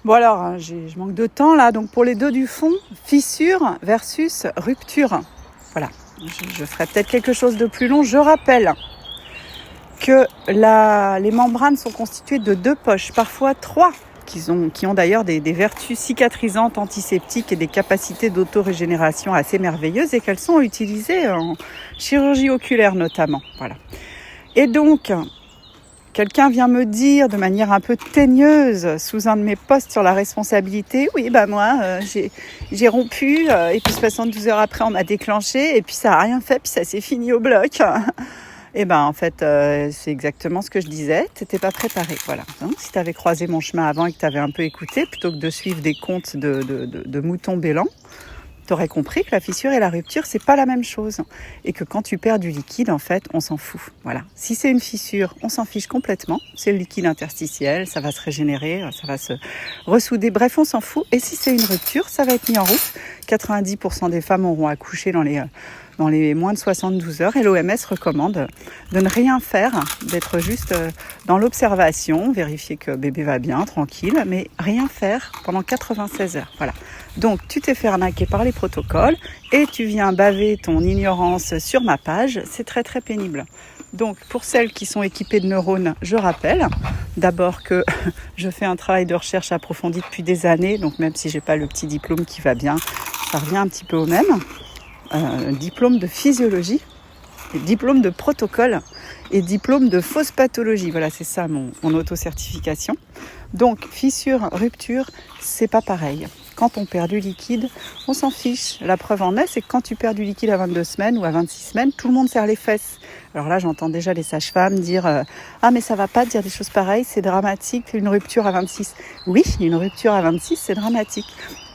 Bon alors, je manque de temps là, donc pour les dos du fond, fissure versus rupture. Voilà, je ferai peut-être quelque chose de plus long. Je rappelle que les membranes sont constituées de 2 poches, parfois 3, qui ont d'ailleurs des vertus cicatrisantes, antiseptiques et des capacités d'autorégénération assez merveilleuses et qu'elles sont utilisées en chirurgie oculaire notamment. Voilà. Et donc, quelqu'un vient me dire de manière un peu teigneuse sous un de mes posts sur la responsabilité, oui moi j'ai rompu et puis 72 heures après on m'a déclenché et puis ça n'a rien fait, puis ça s'est fini au bloc. Et en fait, c'est exactement ce que je disais. Tu n'étais pas préparé, voilà. Donc, si tu avais croisé mon chemin avant et que tu avais un peu écouté, plutôt que de suivre des contes de moutons bêlants, tu aurais compris que la fissure et la rupture, c'est pas la même chose. Et que quand tu perds du liquide, en fait, on s'en fout. Voilà. Si c'est une fissure, on s'en fiche complètement. C'est le liquide interstitiel, ça va se régénérer, ça va se ressouder. Bref, on s'en fout. Et si c'est une rupture, ça va être mis en route. 90% des femmes auront accouché dans les moins de 72 heures et l'OMS recommande de ne rien faire, d'être juste dans l'observation, vérifier que bébé va bien, tranquille, mais rien faire pendant 96 heures. Voilà. Donc tu t'es fait arnaquer par les protocoles et tu viens baver ton ignorance sur ma page, c'est très très pénible. Donc pour celles qui sont équipées de neurones, je rappelle d'abord que je fais un travail de recherche approfondi depuis des années, donc même si j'ai pas le petit diplôme qui va bien, ça revient un petit peu au même. Diplôme de physiologie, diplôme de protocole et diplôme de fausse pathologie. Voilà, c'est ça mon auto-certification. Donc, fissure, rupture, c'est pas pareil. Quand on perd du liquide, on s'en fiche. La preuve en est, c'est que quand tu perds du liquide à 22 semaines ou à 26 semaines, tout le monde serre les fesses. Alors là, j'entends déjà les sages-femmes dire « Ah, mais ça va pas de dire des choses pareilles, c'est dramatique, une rupture à 26. » Oui, une rupture à 26, c'est dramatique.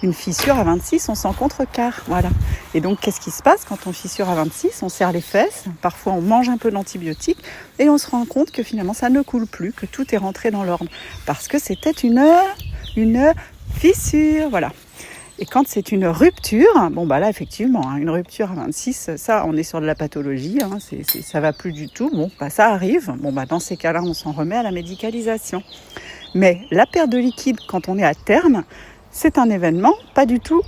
Une fissure à 26, on s'en contrecarre. Voilà. Et donc, qu'est-ce qui se passe quand on fissure à 26 ? On serre les fesses, parfois on mange un peu d'antibiotiques et on se rend compte que finalement, ça ne coule plus, que tout est rentré dans l'ordre. Parce que c'était une fissure. Voilà. Et quand c'est une rupture, là effectivement, une rupture à 26, ça on est sur de la pathologie, ça va plus du tout, ça arrive, dans ces cas-là on s'en remet à la médicalisation. Mais la perte de liquide quand on est à terme, c'est un événement pas du tout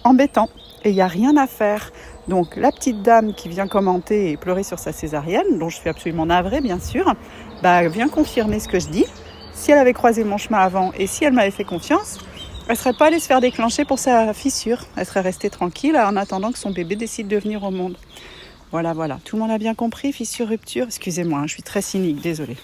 embêtant et il n'y a rien à faire. Donc la petite dame qui vient commenter et pleurer sur sa césarienne, dont je suis absolument navrée bien sûr, vient confirmer ce que je dis. Si elle avait croisé mon chemin avant et si elle m'avait fait confiance, elle ne serait pas allée se faire déclencher pour sa fissure. Elle serait restée tranquille en attendant que son bébé décide de venir au monde. Voilà. Tout le monde a bien compris, fissure, rupture. Excusez-moi, je suis très cynique, désolée.